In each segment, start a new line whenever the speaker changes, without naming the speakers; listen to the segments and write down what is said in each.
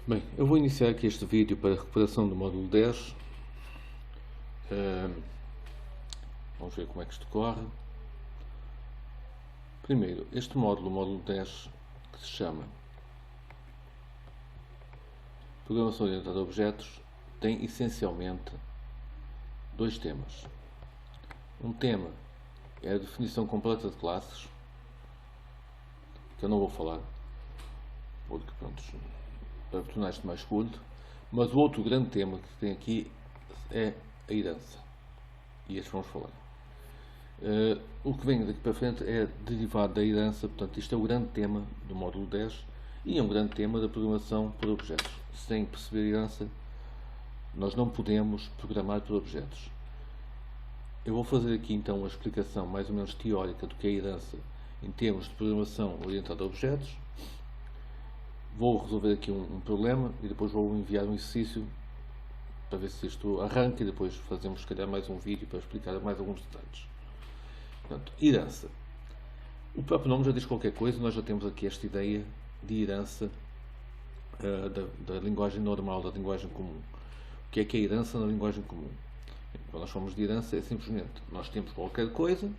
Bem, eu vou iniciar aqui este vídeo para a recuperação do módulo 10. Vamos ver como é que isto corre. Primeiro, este módulo, o módulo 10, que se chama Programação Orientada a Objetos, tem essencialmente dois temas. Um tema é a definição completa de classes, que eu não vou falar, porque pronto, para tornar isto mais curto, mas o outro grande tema que tem aqui é a herança, e este vamos falar. O que vem daqui para frente é derivado da herança, portanto isto é o grande tema do módulo 10 e é um grande tema da programação por objetos. Sem perceber a herança, nós não podemos programar por objetos. Eu vou fazer aqui então uma explicação mais ou menos teórica do que é a herança em termos de programação orientada a objetos. Vou resolver aqui um problema e depois vou enviar um exercício para ver se isto arranca e depois fazemos se calhar mais um vídeo para explicar mais alguns detalhes. Portanto, herança. O próprio nome já diz qualquer coisa, nós já temos aqui esta ideia de herança da linguagem normal, da linguagem comum. O que é a herança na linguagem comum? Quando nós falamos de herança é simplesmente nós temos qualquer coisa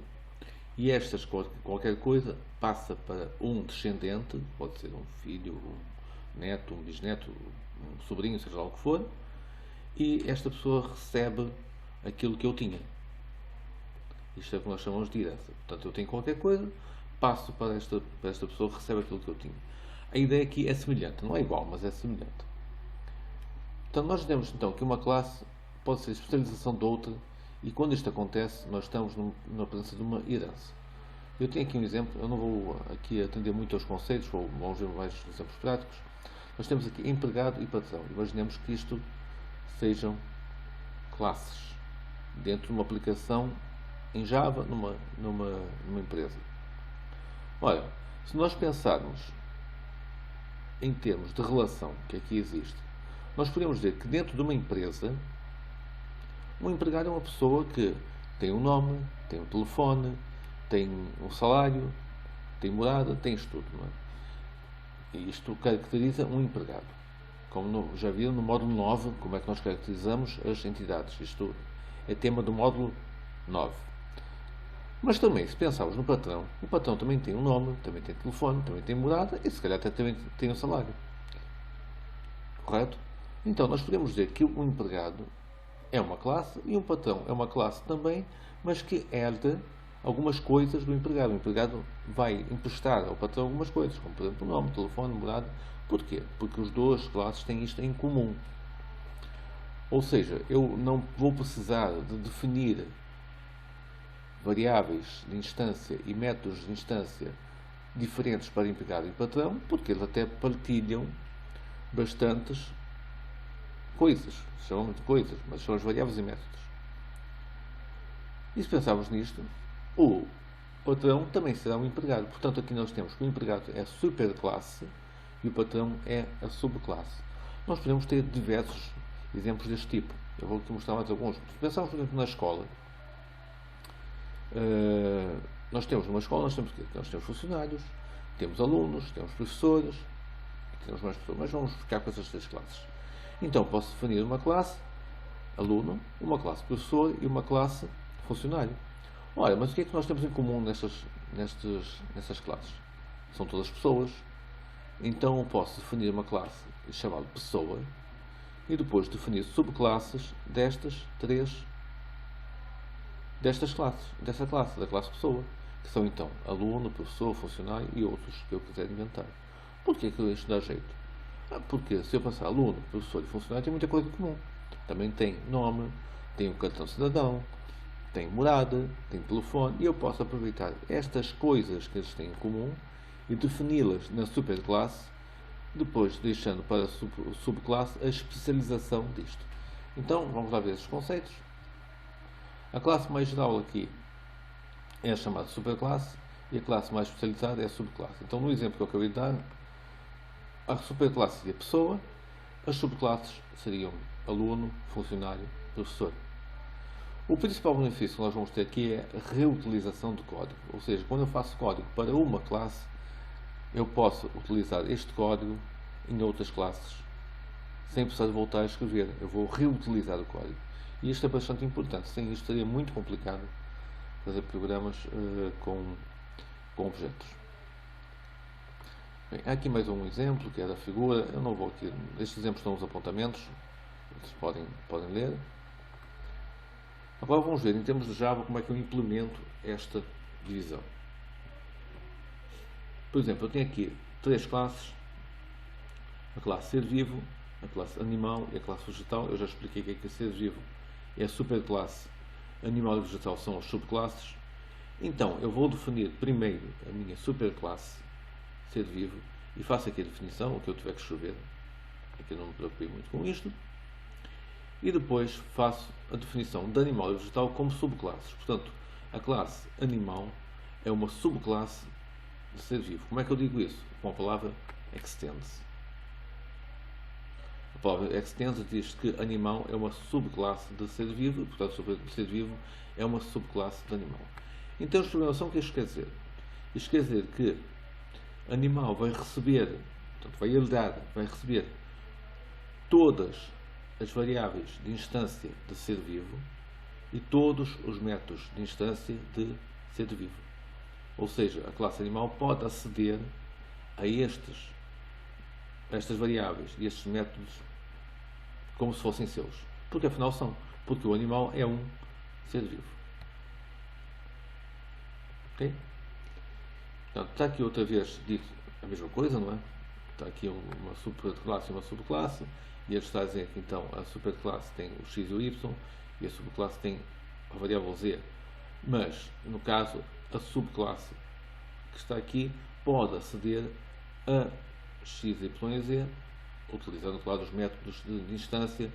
e qualquer coisa passa para um descendente, pode ser um filho, um neto, um bisneto, um sobrinho, seja lá o que for, e esta pessoa recebe aquilo que eu tinha. Isto é o que nós chamamos de herança. Portanto, eu tenho qualquer coisa, passo para esta pessoa que recebe aquilo que eu tinha. A ideia aqui é semelhante, não é igual, mas é semelhante. Portanto, nós temos então que uma classe pode ser especialização de outra, e quando isto acontece, nós estamos na presença de uma herança. Eu tenho aqui um exemplo, eu não vou aqui atender muito aos conceitos, vamos ver mais exemplos práticos. Nós temos aqui empregado e patrão. Imaginemos que isto sejam classes dentro de uma aplicação em Java numa empresa. Olha, se nós pensarmos em termos de relação que aqui existe, nós podemos dizer que dentro de uma empresa, um empregado é uma pessoa que tem um nome, tem um telefone, tem um salário, tem morada, tem isto tudo, não é? E isto caracteriza um empregado. Como já viram no módulo 9, como é que nós caracterizamos as entidades. Isto é tema do módulo 9. Mas também, se pensarmos no patrão, o patrão também tem um nome, também tem telefone, também tem morada e se calhar até também tem um salário. Correto? Então, nós podemos dizer que um empregado é uma classe e um patrão é uma classe também, mas que herda algumas coisas do empregado. O empregado vai emprestar ao patrão algumas coisas, como por exemplo o nome, telefone, morada. Porquê? Porque as duas classes têm isto em comum. Ou seja, eu não vou precisar de definir variáveis de instância e métodos de instância diferentes para empregado e patrão, porque eles até partilham bastantes coisas, chamam de coisas, mas são as variáveis e métodos. E se pensarmos nisto, o patrão também será um empregado. Portanto, aqui nós temos que o empregado é a superclasse e o patrão é a subclasse. Nós podemos ter diversos exemplos deste tipo. Eu vou aqui mostrar mais alguns. Se pensarmos, por exemplo, na escola, nós temos numa escola, nós temos funcionários, temos alunos, temos professores, temos mais pessoas, mas vamos ficar com essas três classes. Então, posso definir uma classe aluno, uma classe professor e uma classe funcionário. Olha, mas o que é que nós temos em comum nessas classes? São todas pessoas. Então, eu posso definir uma classe chamada pessoa e depois definir subclasses destas classes, dessa classe, da classe pessoa, que são então aluno, professor, funcionário e outros que eu quiser inventar. Porquê que isto dá jeito? Porque se eu pensar aluno, professor e funcionário, tem muita coisa em comum. Também tem nome, tem o cartão cidadão, tem morada, tem telefone, e eu posso aproveitar estas coisas que eles têm em comum e defini-las na superclasse, depois deixando para a subclasse a especialização disto. Então, vamos lá ver esses conceitos. A classe mais geral aqui é a chamada superclasse e a classe mais especializada é a subclasse. Então, no exemplo que eu acabei de dar, a superclasse seria pessoa, as subclasses seriam aluno, funcionário, professor. O principal benefício que nós vamos ter aqui é a reutilização de código. Ou seja, quando eu faço código para uma classe, eu posso utilizar este código em outras classes sem precisar de voltar a escrever. Eu vou reutilizar o código. E isto é bastante importante. Sem isto seria muito complicado fazer programas com objetos. Bem, há aqui mais um exemplo, que é da figura. Eu não vou aqui. Estes exemplos estão nos apontamentos. Vocês podem ler. Agora vamos ver, em termos de Java, como é que eu implemento esta divisão. Por exemplo, eu tenho aqui 3 classes. A classe ser vivo, a classe animal e a classe vegetal. Eu já expliquei que é que ser vivo é a superclasse, animal e vegetal são as subclasses. Então, eu vou definir primeiro a minha superclasse ser vivo e faço aqui a definição, o que eu tiver que escrever. Aqui eu não me preocupei muito com isto. E depois faço a definição de animal e vegetal como subclasses. Portanto, a classe animal é uma subclasse de ser vivo. Como é que eu digo isso? Com a palavra extends. A palavra extends diz que animal é uma subclasse de ser vivo, portanto, ser vivo é uma subclasse de animal. Em termos de programação, o que isto quer dizer? Isto quer dizer que animal vai receber, portanto, vai receber todas as variáveis de instância de ser vivo e todos os métodos de instância de ser vivo. Ou seja, a classe animal pode aceder a estas variáveis e estes métodos como se fossem seus. Porque afinal são. Porque o animal é um ser vivo. Ok? Portanto, está aqui outra vez dito a mesma coisa, não é? Está aqui uma superclasse e uma subclasse. E ele está a dizer que então a superclasse tem o x e o y e a subclasse tem a variável z. Mas, no caso, a subclasse que está aqui pode aceder a x, y e z, utilizando, claro, os métodos de instância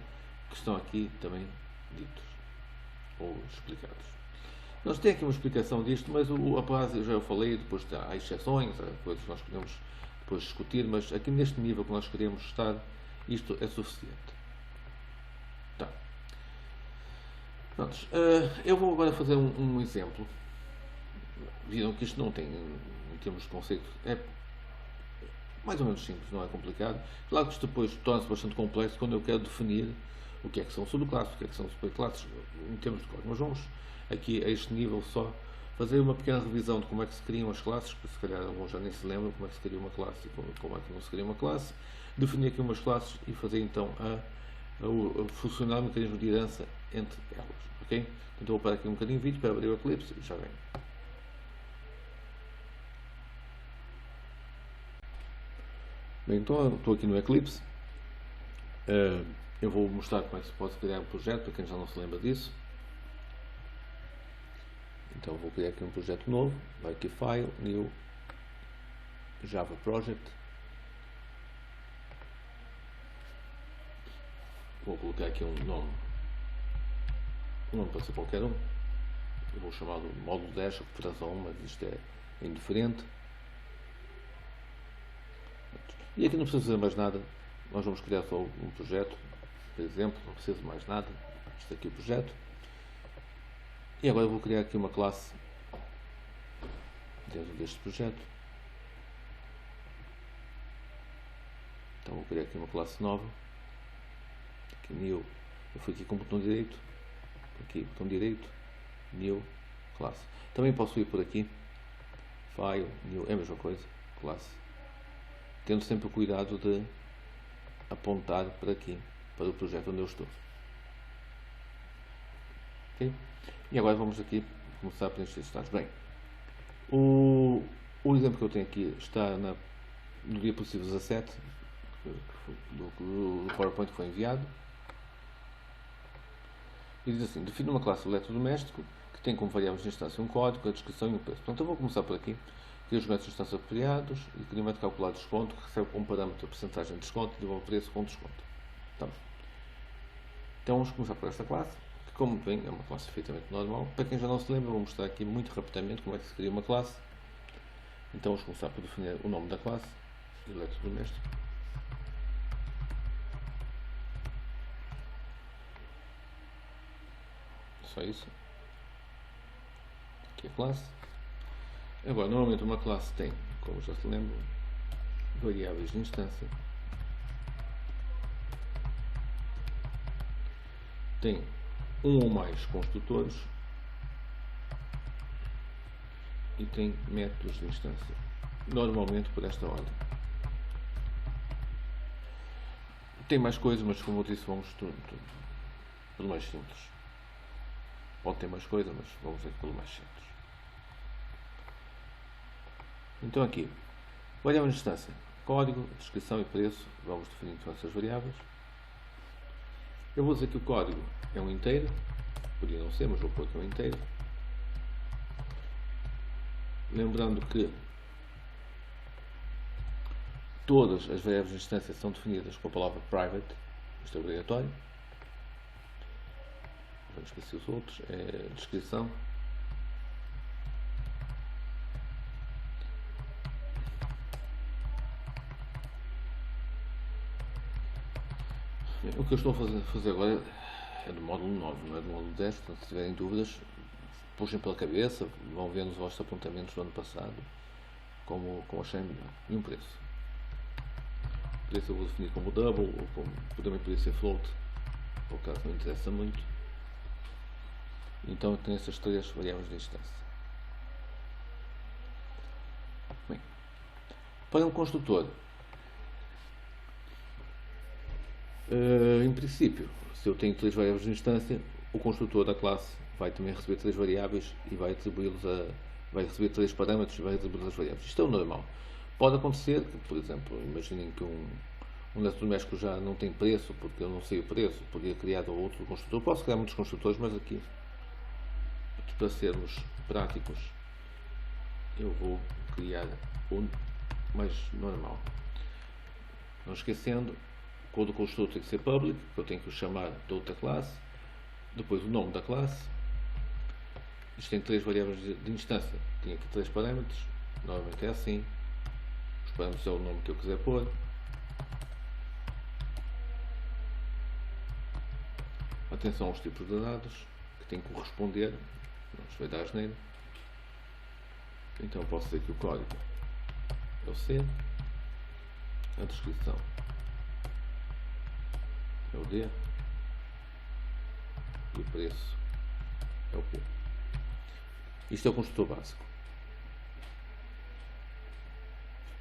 que estão aqui também ditos ou explicados. Nós temos aqui uma explicação disto, mas a base eu já falei, depois há exceções, há coisas que nós podemos depois discutir, mas aqui neste nível que nós queremos estar, isto é suficiente. Tá. Prontos, eu vou agora fazer um exemplo. Viram que isto não tem, em termos de conceito, é mais ou menos simples, não é complicado. Claro que isto depois torna-se bastante complexo quando eu quero definir o que é que são subclasses, o que é que são superclasses, em termos de código. Mas vamos aqui a este nível só fazer uma pequena revisão de como é que se criam as classes, que se calhar alguns já nem se lembram como é que se cria uma classe e como é que não se cria uma classe. Definir aqui umas classes e fazer então a funcionar o mecanismo de herança entre elas. Ok? Então vou parar aqui um bocadinho de vídeo para abrir o Eclipse e já vem. Bem, então estou aqui no Eclipse. Eu vou mostrar como é que se pode criar um projeto para quem já não se lembra disso. Então vou criar aqui um projeto novo. Vai aqui File, New, Java Project. Vou colocar aqui um nome pode ser qualquer um. Eu vou chamar de módulo 10, recuperação 1, mas isto é indiferente. E aqui não precisa fazer mais nada. Nós vamos criar só um projeto, por exemplo, não preciso mais nada. Este aqui é o projeto. E agora eu vou criar aqui uma classe dentro deste projeto. Então vou criar aqui uma classe nova. Aqui New. Eu fui aqui com o botão direito. Aqui, botão direito. New. Classe. Também posso ir por aqui. File. New. É a mesma coisa. Classe. Tendo sempre o cuidado de apontar para aqui. Para o projeto onde eu estou. Ok? E agora vamos aqui começar a preencher estes dados. Bem, o exemplo que eu tenho aqui está no diapositivo 17 do PowerPoint que foi enviado. E diz assim: define uma classe eletrodoméstico que tem como variáveis de instância um código, a descrição e um preço. Portanto, eu vou começar por aqui. Cria os métodos de instância apropriados e cria um método de calcular desconto que recebe como parâmetro a percentagem de desconto e devolve o preço com desconto. Então vamos começar por esta classe. Como bem, é uma classe perfeitamente normal. Para quem já não se lembra, vou mostrar aqui muito rapidamente como é que se cria uma classe. Então vamos começar por definir o nome da classe, eletrodoméstico. Só isso. Aqui a classe. Agora, normalmente uma classe tem, como já se lembra, variáveis de instância. tem um ou mais construtores e tem métodos de instância, normalmente por esta ordem. Tem mais coisas, mas como eu disse, vamos pelo mais simples. Pode ter mais coisas, mas vamos ver pelo mais simples. Então aqui, variáveis de instância, código, descrição e preço, vamos definir então essas variáveis. Eu vou dizer que o código é um inteiro, podia não ser, mas vou pôr que é um inteiro. Lembrando que todas as variáveis de instância são definidas com a palavra private, isto é obrigatório. Não esqueci os outros, é a descrição. O que eu estou a fazer agora é do módulo 9, não é do módulo 10, portanto se tiverem dúvidas, puxem pela cabeça, vão ver nos vossos apontamentos do ano passado, como acharem melhor. E um preço. O preço eu vou definir como double, ou como também poderia ser float, por caso não interessa muito. Então eu tenho essas três variáveis de instância. Bem, para um construtor, em princípio, se eu tenho três variáveis de instância, o construtor da classe vai também receber três variáveis e vai atribuí-los vai receber três parâmetros e vai atribuí-los às variáveis. Isto é o normal. Pode acontecer que, por exemplo, imaginem que um eletrodoméstico já não tem preço, porque eu não sei o preço, podia criar outro construtor. Posso criar muitos construtores, mas aqui, para sermos práticos, eu vou criar um mais normal. Não esquecendo, quando o construtor tem que ser public, que eu tenho que o chamar de outra classe, depois o nome da classe. Isto tem três variáveis de instância, tem aqui três parâmetros, normalmente é assim. Os parâmetros é o nome que eu quiser pôr. Atenção aos tipos de dados, que tem que corresponder, não se vai dar asneira. Então posso dizer que o código é o C, a descrição é o D e o preço é o P. Isto é o construtor básico.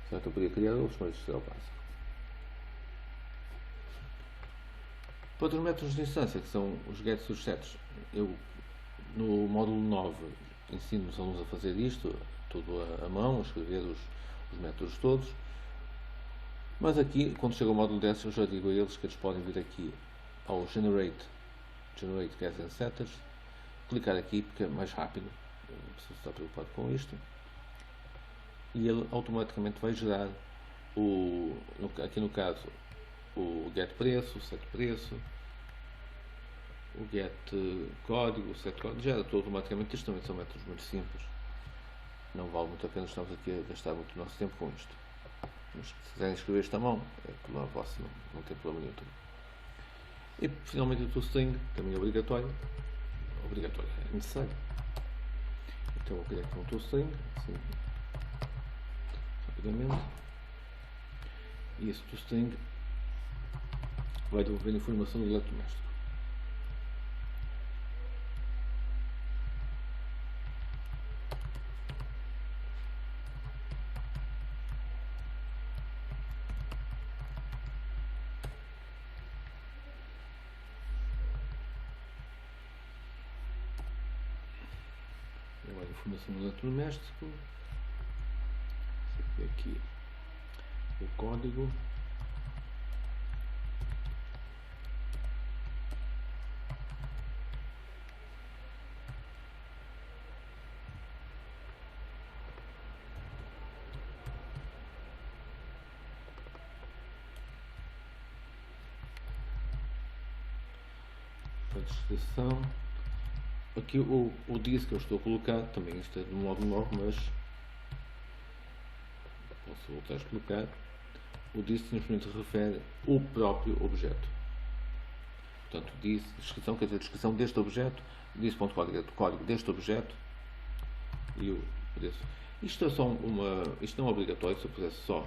Será que eu podia criar outros, mas isto é o básico. Para outros métodos de instância, que são os gets e os sets, eu no módulo 9 ensino os alunos a fazer isto, tudo à mão, a escrever os métodos todos. Mas aqui, quando chega ao módulo 10, eu já digo a eles que eles podem vir aqui ao Generate Gets and Setters, clicar aqui porque é mais rápido, não preciso estar preocupado com isto, e ele automaticamente vai gerar, aqui no caso, o get preço, o set preço, o get código, o set código, gera tudo automaticamente. Isto também são métodos muito simples, não vale muito a pena, estamos aqui a gastar muito nosso tempo com isto. Mas se quiserem escrever esta mão, é problema vosso, não tem problema nenhum. E finalmente o toString, também é obrigatório, é necessário. Então vou criar aqui um toString, assim, rapidamente. E esse toString vai devolver informação do eletrodoméstico. Agora informação do eletrodoméstico. Aqui o código. A descrição. Aqui o disk que eu estou a colocar, também isto é do módulo 9, mas posso voltar a explicar. O disk simplesmente refere o próprio objeto. Portanto, disk, descrição quer dizer descrição deste objeto, disk.código é do código deste objeto e o preço. Isto é só isto não é obrigatório, se eu pusesse só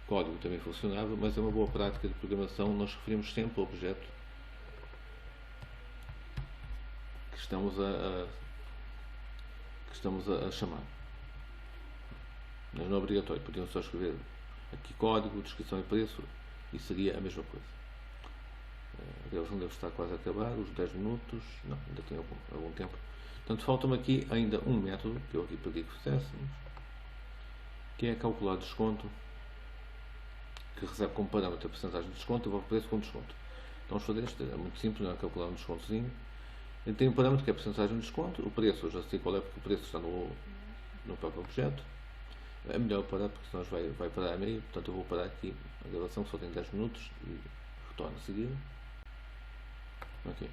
código também funcionava, mas é uma boa prática de programação, nós referimos sempre ao objeto que estamos a chamar. Mas não é obrigatório, podiam só escrever aqui código, descrição e preço e seria a mesma coisa. A gravação deve estar quase a acabar, os 10 minutos, não, ainda tem algum tempo. Portanto, falta-me aqui ainda um método que eu aqui pedi que fizéssemos, que é calcular desconto, que recebe como parâmetro a porcentagem de desconto e o preço com desconto. Então vamos fazer isto, é muito simples, não é? Calcular um descontozinho. Ele tem um parâmetro que é a porcentagem de desconto, o preço eu já sei qual é, porque o preço está no próprio objeto. É melhor parar, porque senão vai parar a meio, portanto eu vou parar aqui a gravação, que só tem 10 minutos, e retorno a seguir. Ok.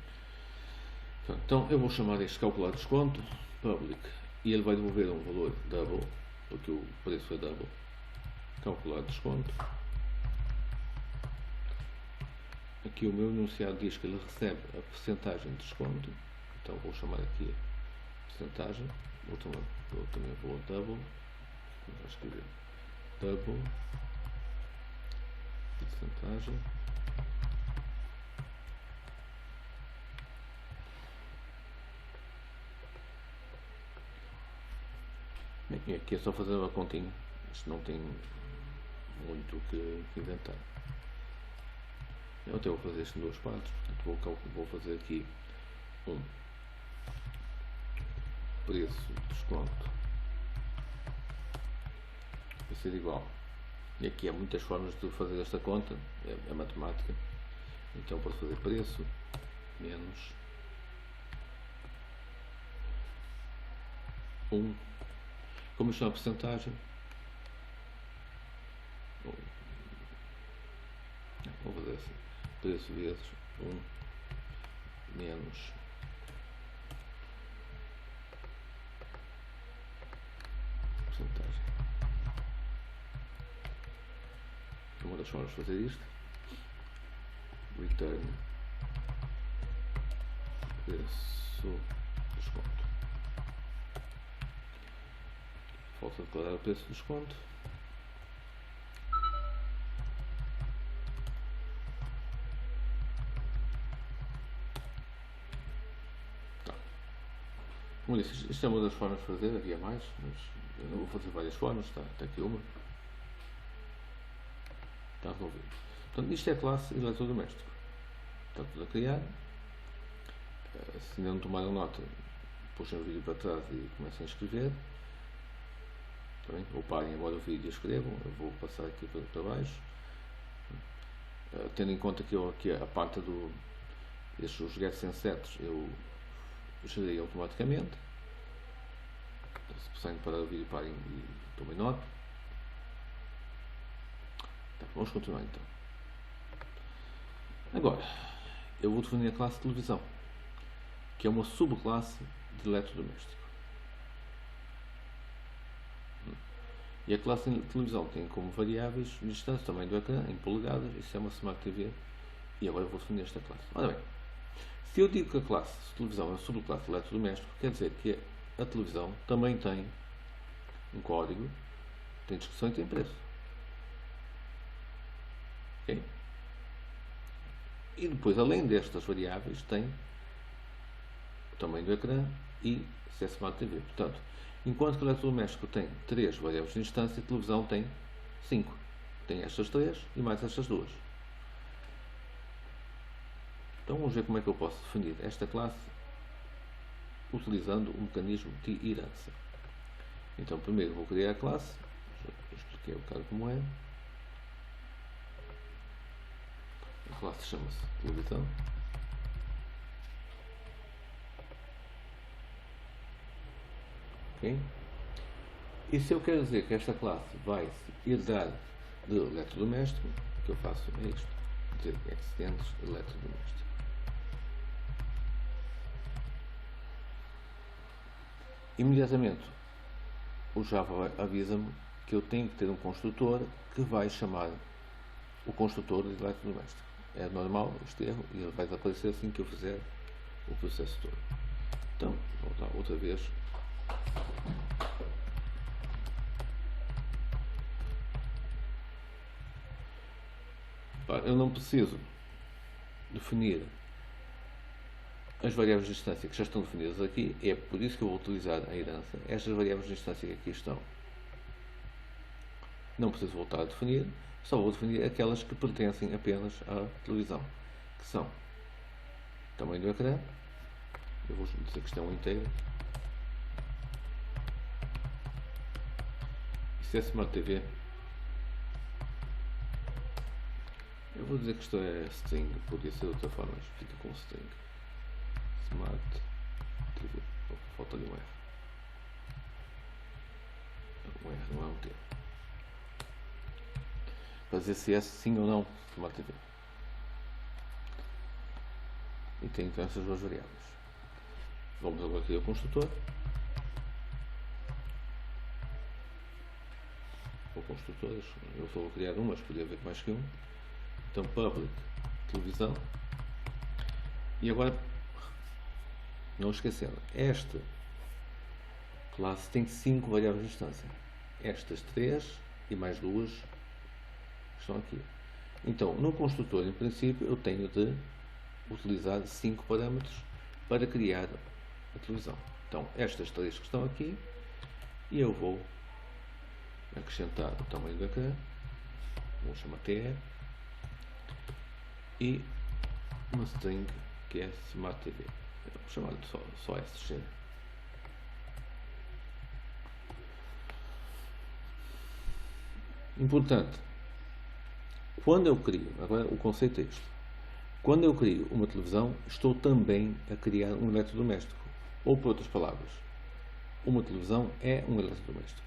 Então eu vou chamar este calcular desconto, public, e ele vai devolver um valor double, porque o preço é double. Calcular desconto. Aqui o meu enunciado diz que ele recebe a percentagem de desconto, então vou chamar aqui a percentagem, também vou double, vou escrever double, percentagem, e aqui é só fazer uma continha, isto não tem muito o que inventar. Eu até vou fazer isto em duas partes, portanto vou fazer aqui um preço de desconto vai ser igual, e aqui há muitas formas de fazer esta conta, é matemática, então posso fazer preço menos 1, como isto é uma porcentagem, vou fazer assim, preço vezes 1 menos porcentagem. Uma das formas de fazer isto, return preço desconto. Falta declarar o preço de desconto. Como disse, isto é uma das formas de fazer, havia mais, mas eu não vou fazer várias formas, está aqui uma. Está resolvido. Portanto, isto é a classe eletrodoméstico. Está tudo a criar. Se ainda não tomaram nota, puxem o vídeo para trás e comecem a escrever. Ou parem agora o vídeo e escrevam. Eu vou passar aqui para baixo. Tendo em conta que eu aqui a parte os gets em sets eu gerei automaticamente. Se precisarem parar o vídeo, parem e tomem nota. Vamos continuar então. Agora, eu vou definir a classe de televisão, que é uma subclasse de eletrodoméstico. E a classe de televisão tem como variáveis distância, tamanho do ecrã, em polegadas, isso é uma Smart TV. E agora eu vou definir esta classe. Ora bem, se eu digo que a classe de televisão é uma subclasse de eletrodoméstico, quer dizer que a televisão também tem um código, tem descrição e tem preço. Okay? E depois, além destas variáveis, tem o tamanho do ecrã e se é Smart TV. Portanto, enquanto que o eletrodoméstico tem 3 variáveis de instância, a televisão tem 5. Tem estas 3 e mais estas 2. Então vamos ver como é que eu posso definir esta classe utilizando o mecanismo de herança. Então primeiro vou criar a classe, já expliquei um bocado como é. A classe chama-se televisão. Okay? E se eu quero dizer que esta classe vai se herdar de eletrodoméstico, o que eu faço é isto, dizer extends eletrodoméstico. Imediatamente o Java avisa-me que eu tenho que ter um construtor que vai chamar o construtor de eletrodoméstico. É normal este erro e ele vai desaparecer assim que eu fizer o processo todo. Então, vou voltar outra vez. Eu não preciso definir as variáveis de instância que já estão definidas aqui, é por isso que eu vou utilizar a herança. Estas variáveis de instância que aqui estão, não preciso voltar a definir, só vou definir aquelas que pertencem apenas à televisão, que são tamanho do ecrã, eu vou dizer que isto é um inteiro, e se é Smart TV, eu vou dizer que isto é string, podia ser de outra forma, mas fica com string. Smart TV, falta-lhe um R. Um R não é um T. Para dizer se é sim ou não Smart TV. E tem então essas duas variáveis. Vamos agora aqui ao construtor. Ou construtores, eu só vou criar um, mas podia haver mais que um. Então public televisão. E agora, não esquecendo, esta classe tem 5 variáveis de instância. Estas 3 e mais 2 estão aqui. Então, no construtor, em princípio, eu tenho de utilizar 5 parâmetros para criar a televisão. Então, estas 3 que estão aqui, e eu vou acrescentar o tamanho do ecrã, vou chamar TE, e uma string que é Smart TV. Vou chamar só SG. Importante, quando eu crio, agora o conceito é este, quando eu crio uma televisão, estou também a criar um eletrodoméstico. Ou, por outras palavras, uma televisão é um eletrodoméstico.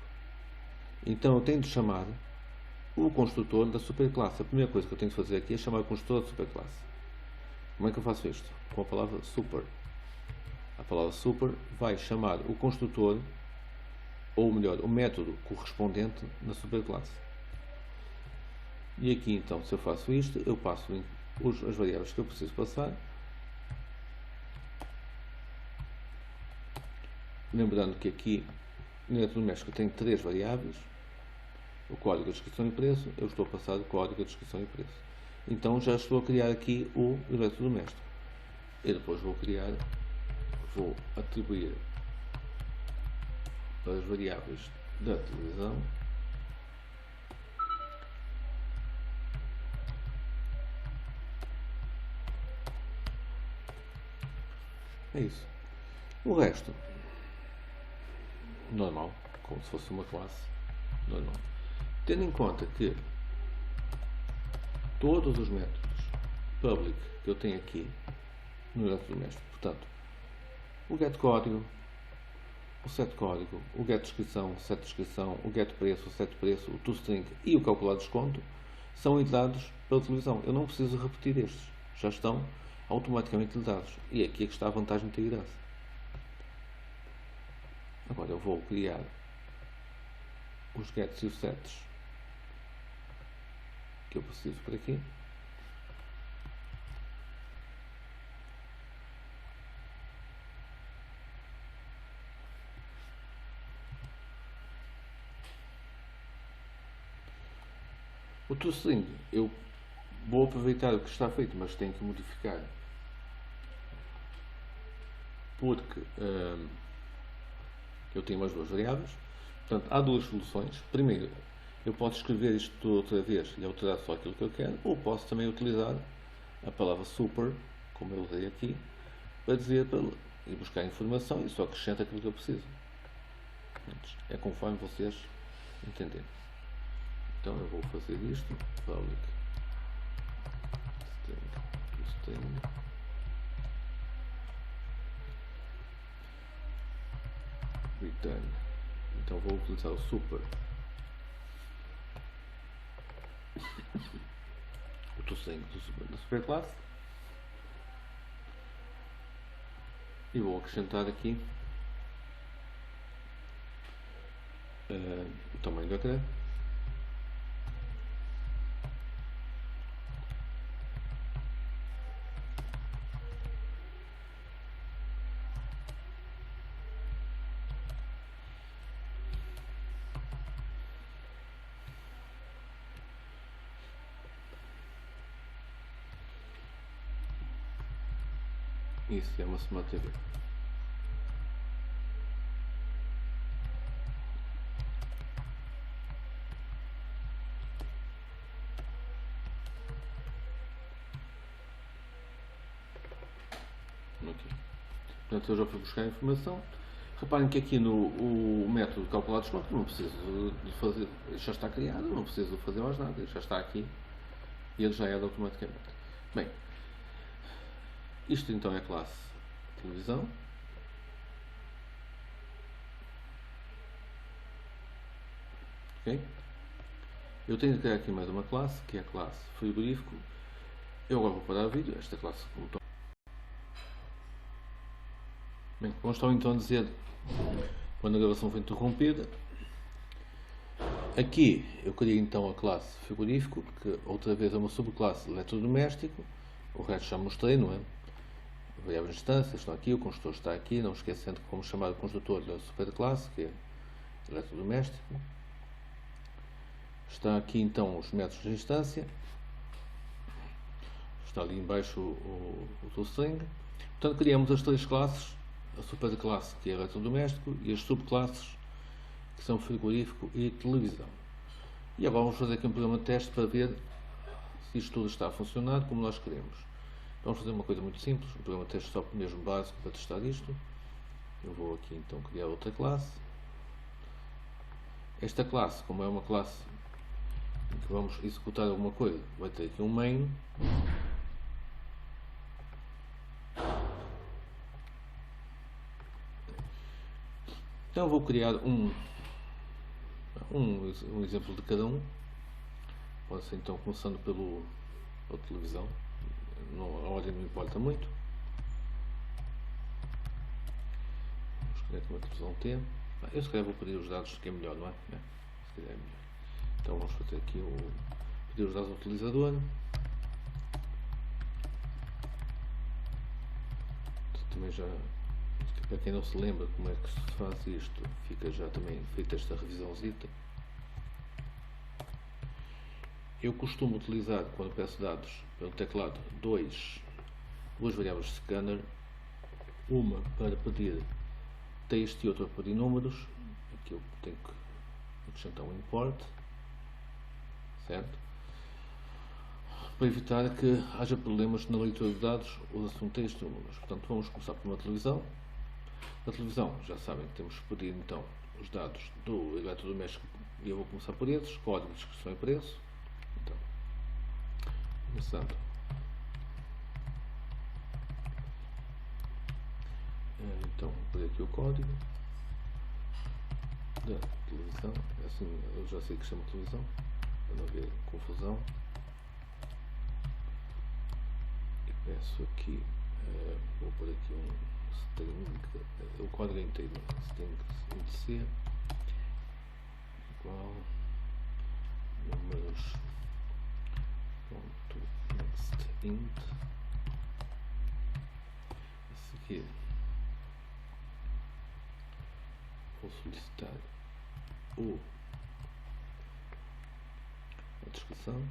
Então eu tenho de chamar o construtor da superclasse. A primeira coisa que eu tenho de fazer aqui é chamar o construtor da superclasse. Como é que eu faço isto? Com a palavra super. A palavra super vai chamar o construtor, ou melhor, o método correspondente na superclasse. E aqui então, se eu faço isto, eu passo as variáveis que eu preciso passar. Lembrando que aqui no eletrodoméstico eu tenho 3 variáveis. O código de descrição e preço, eu estou a passar o código de descrição e preço. Então já estou a criar aqui o eletrodoméstico. E depois vou atribuir as variáveis da televisão. É isso. O resto, normal, como se fosse uma classe normal. Tendo em conta que todos os métodos public que eu tenho aqui no eletrodoméstico, portanto, o get código, o set código, o get descrição, o set descrição, o get preço, o set preço, o toString e o calcular desconto, são iterados pela televisão. Eu não preciso repetir estes, já estão automaticamente iterados. E aqui é que está a vantagem de ter herança. Agora eu vou criar os gets e os sets que eu preciso por aqui. O toString, eu vou aproveitar o que está feito, mas tenho que modificar, porque eu tenho umas duas variáveis. Portanto, há duas soluções. Primeiro, eu posso escrever isto tudo outra vez e alterar só aquilo que eu quero, ou posso também utilizar a palavra super, como eu usei aqui, para dizer para ir buscar informação e só acrescenta aquilo que eu preciso. É conforme vocês entenderem. Então eu vou fazer isto, public string, return. Então vou utilizar o super, o toString da superclasse, e vou acrescentar aqui o tamanho do ecrã. Isso é uma Smart TV. Aqui. Portanto, eu já fui buscar a informação. Reparem que aqui no o método de calcular desconto não preciso de fazer, já está criado, não preciso de fazer mais nada, já está aqui e ele já é automaticamente. Bem, isto então é a classe televisão. Ok? Eu tenho de criar aqui mais uma classe, que é a classe frigorífico. Eu agora vou parar o vídeo, esta classe como está. Bem, como estava então a dizer, quando a gravação foi interrompida, aqui eu criei então a classe frigorífico, que outra vez é uma subclasse eletrodoméstico, o resto já mostrei, não é? Variáveis de instâncias estão aqui, o construtor está aqui, não esquecendo que vamos chamar o construtor da superclasse, que é eletrodoméstico. Está aqui então os métodos de instância, está ali embaixo o toolstring. Portanto, criamos as três classes, a superclasse que é eletrodoméstico e as subclasses que são frigorífico e televisão. E agora vamos fazer aqui um programa de teste para ver se isto tudo está a funcionar como nós queremos. Vamos fazer uma coisa muito simples, um programa de teste só mesmo básico para testar isto. Eu vou aqui então criar outra classe. Esta classe, como é uma classe em que vamos executar alguma coisa, vai ter aqui um main. Então vou criar um exemplo de cada um. Pode ser então começando pela televisão. A ordem não importa muito. Vamos escolher aqui uma televisão T. Eu se calhar vou pedir os dados, que é melhor, não é? Se calhar é melhor. Então vamos fazer aqui pedir os dados do utilizador. Também já, para quem não se lembra como é que se faz isto, fica já também feita esta revisãozita. Eu costumo utilizar, quando peço dados pelo teclado, duas variáveis de scanner, uma para pedir texto e outra para pedir números. Aqui eu tenho que acrescentar um import, certo? Para evitar que haja problemas na leitura de dados, usa-se um texto e números. Portanto, vamos começar por uma televisão. Na televisão, já sabem que temos que pedir então os dados do eletrodoméstico e eu vou começar por esses, código de descrição e preço. Então, começando. Então, vou pedir aqui o código da televisão. Assim, eu já sei que chama televisão, para não haver confusão. E peço aqui, vou pôr aqui um string, o código inteiro, string int igual números ponto next int. A seguir vou solicitar a descrição.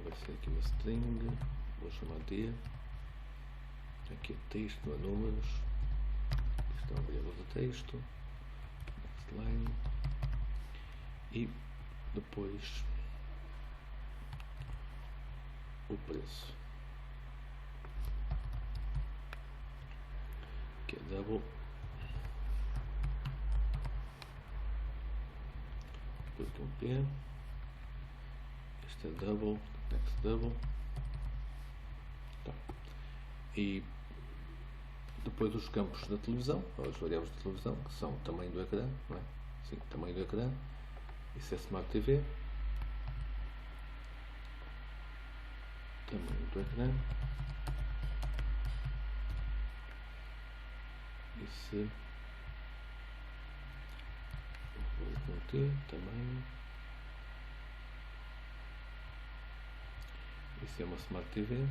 Vai ser aqui uma string, vou chamar D. Aqui é texto, não é números. Isto é uma variável de texto. Next line. E depois o preço, que é double. Depois um P. Este é double, next double. Tá. E depois os campos da televisão, as variáveis da televisão, que são o tamanho do ecrã, não é? Sim, tamanho do ecrã. Isso é Smart TV. Tamanho do ecrã. Isso vou conter tamanho. Isso é uma Smart TV.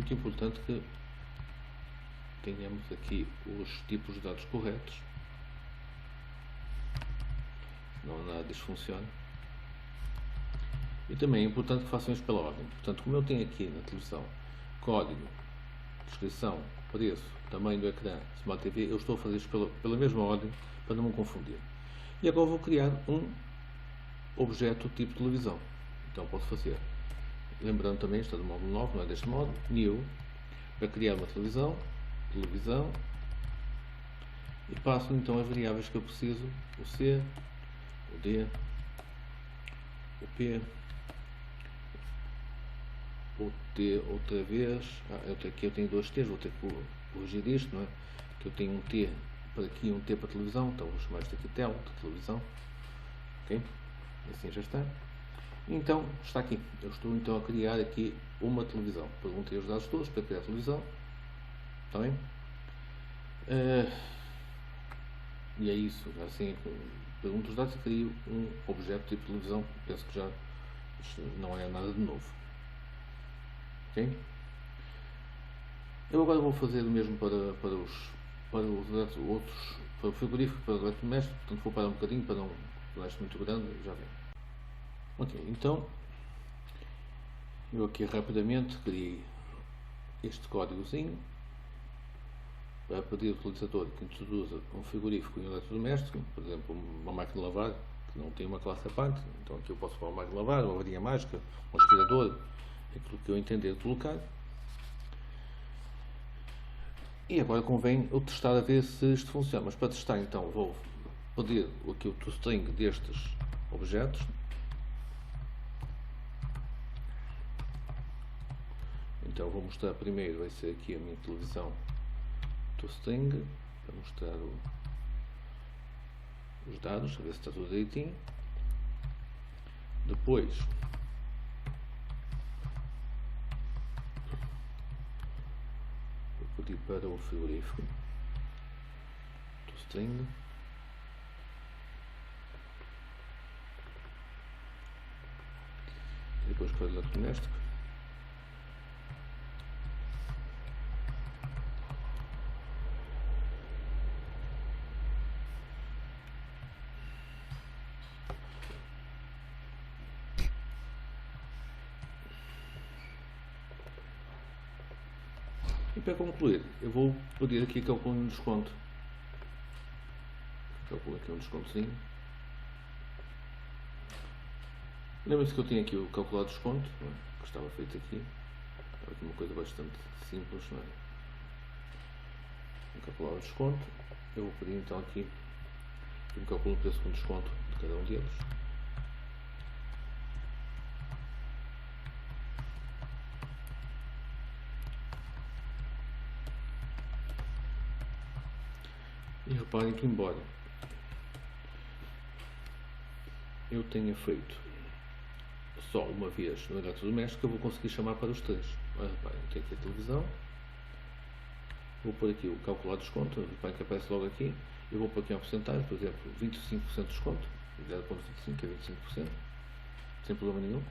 muito importante que tenhamos aqui os tipos de dados corretos, senão nada disso funciona. E também é importante que façam isto pela ordem. Portanto, como eu tenho aqui na televisão código, descrição, preço, tamanho do ecrã, Smart TV, eu estou a fazer isto pela mesma ordem para não me confundir. E agora vou criar um objeto tipo televisão. Então posso fazer, lembrando também, está do módulo 9, não é deste modo, new, para criar uma televisão, e passo então as variáveis que eu preciso, o C, o D, o P, o T outra vez, aqui eu tenho dois T's, vou ter que corrigir isto, não é? Que eu tenho um T para aqui e um T para televisão, então vou chamar isto aqui tela, de televisão, ok? Assim já está. Então, está aqui. Eu estou então a criar aqui uma televisão. Perguntei os dados todos para criar a televisão. Está bem? E é isso. Assim, pergunto os dados e crio um objeto tipo televisão. Penso que já não é nada de novo. Ok? Eu agora vou fazer o mesmo para o frigorífico, para o eletrodoméstico. Portanto, vou parar um bocadinho para não tornar muito grande. Já vem. Ok, então eu aqui rapidamente criei este códigozinho para pedir ao utilizador que introduza um frigorífico e um eletrodoméstico, por exemplo, uma máquina de lavar, que não tem uma classe à parte. Então aqui eu posso pôr uma máquina de lavar, uma varinha mágica, um aspirador, aquilo que eu entender de colocar. E agora convém eu testar a ver se isto funciona. Mas para testar, então, vou pedir aqui o toString destes objetos. Então vou mostrar primeiro, vai ser aqui a minha televisão toString, para mostrar os dados, a ver se está tudo direitinho. Depois vou pedir para o frigorífico toString. E depois para o eletrodoméstico. E para concluir, eu vou pedir aqui calculo um desconto. Calculo aqui um descontozinho. Lembra-se que eu tinha aqui o calcular desconto, não é? Que estava feito aqui. Estava aqui uma coisa bastante simples, não é? Vou calcular o desconto. Eu vou pedir então aqui um cálculo de preço com desconto de cada um deles. E reparem que, embora eu tenha feito só uma vez no eletrodoméstico, eu vou conseguir chamar para os três. Reparem, eu tenho aqui a televisão, vou pôr aqui o calcular desconto, reparem que aparece logo aqui. Eu vou pôr aqui uma porcentagem, por exemplo, 25% de desconto, 0,25 é 25%, sem problema nenhum.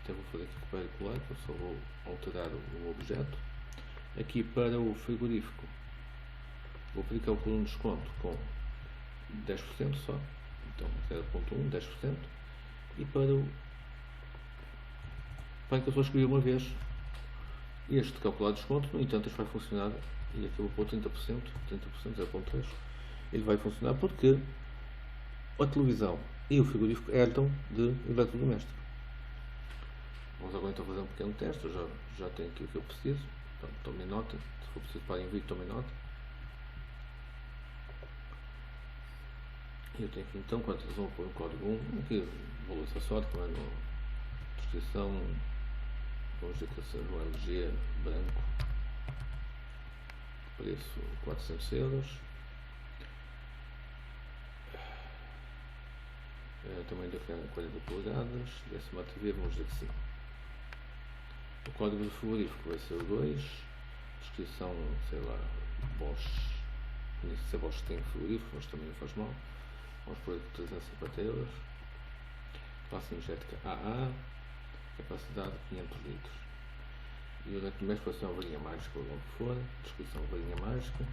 Então vou fazer aqui copiar e colar, eu só vou alterar o objeto. Aqui para o frigorífico, vou aplicar o coluna de desconto com 10% só, então 0,1, 10%, e para que eu só escolhi uma vez este calcular de desconto. No entanto, este vai funcionar, e aqui eu vou pôr 30%, 0,3%, ele vai funcionar porque a televisão e o frigorífico herdam de eletrodoméstico. Vamos agora então fazer um pequeno teste. Eu já tenho aqui o que eu preciso, então tomem nota, se for preciso para envio, tomem nota. Eu tenho aqui então, quando eles vão pôr o código 1, aqui valor acessório, que é na descrição, vamos dizer que seja o LG branco, preço 400 euros, tamanho da câmera 40 polegadas, Smart TV, vamos dizer que sim. O código do frigorífico vai ser o 2, descrição, sei lá, Bosch, não sei se a Bosch tem frigorífico, mas também não faz mal. Vamos pôr 350 euros, classe energética AA, capacidade 500 litros. E o eletrodoméstico vai ser uma varinha mágica, ou o que for. Descrição: varinha mágica.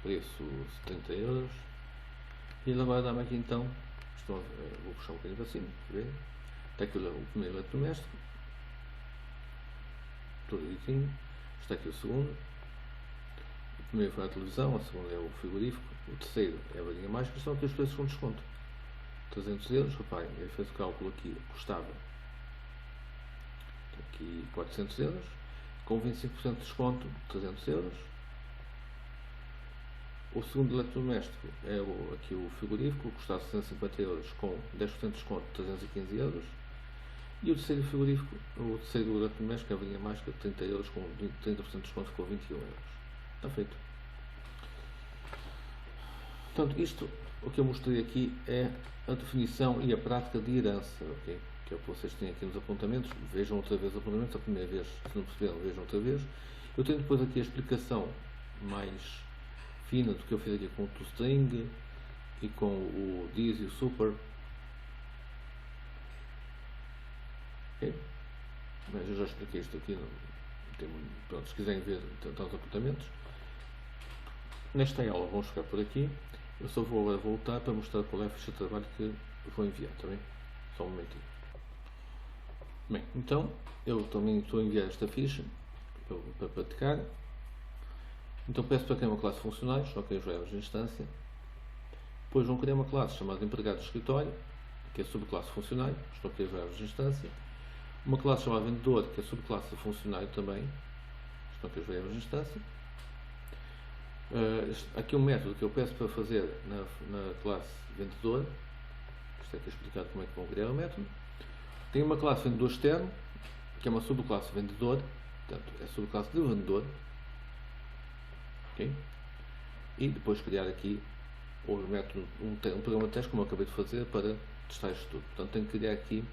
Preço 30 €. E ele agora dá-me aqui então. Vou puxar um bocadinho para cima. Ver? Está aqui o primeiro eletrodoméstico. Tudo direitinho. Está aqui o segundo. O primeiro foi a televisão, a segunda é o frigorífico, o terceiro é a varinha mágica. São aqui os preços com desconto. 300 €, reparem, ele fez o cálculo aqui, custava aqui 400 €, com 25% de desconto, 300 €. O segundo eletrodoméstico é aqui o frigorífico, custava 150 €, com 10% de desconto, 315 €. E o terceiro frigorífico, o terceiro eletrodoméstico, a varinha mágica, 30 € com 30% de desconto, ficou 21 €. Está feito. Portanto, isto, o que eu mostrei aqui é a definição e a prática de herança, ok? Que é o que vocês têm aqui nos apontamentos. Vejam outra vez os apontamentos, a primeira vez, se não perceberam, vejam outra vez. Eu tenho depois aqui a explicação mais fina do que eu fiz aqui com o toString e com o Diz e o Super. Okay? Mas eu já expliquei isto aqui. Pronto, se quiserem ver, então, os apontamentos. Nesta aula vamos ficar por aqui. Eu só vou agora voltar para mostrar qual é a ficha de trabalho que vou enviar, está bem? Só um momentinho. Bem, então eu também estou a enviar esta ficha para praticar. Então peço para criar uma classe funcionários, ok, jogados de instância. Depois vão criar uma classe chamada empregado de escritório, que é subclasse funcionário, estão aqui jogados de instância. Uma classe chamada vendedor, que é subclasse de funcionário também, estão aqui jogados de instância. Aqui um método que eu peço para fazer na classe vendedor. Isto aqui é explicado como é que vão criar o método. Tem uma classe vendedor externo, que é uma subclasse vendedor, portanto é subclasse de vendedor, okay? E depois criar aqui o método, um programa de teste, como eu acabei de fazer, para testar isto tudo. Portanto tenho que criar aqui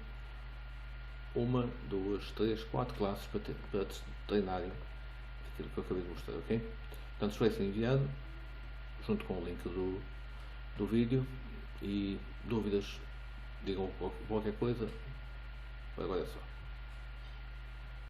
1, 2, 3, 4 classes para treinarem aquilo que eu acabei de mostrar, ok? Portanto, isto vai ser enviado junto com o link do vídeo. E dúvidas, digam qualquer coisa. Agora é só.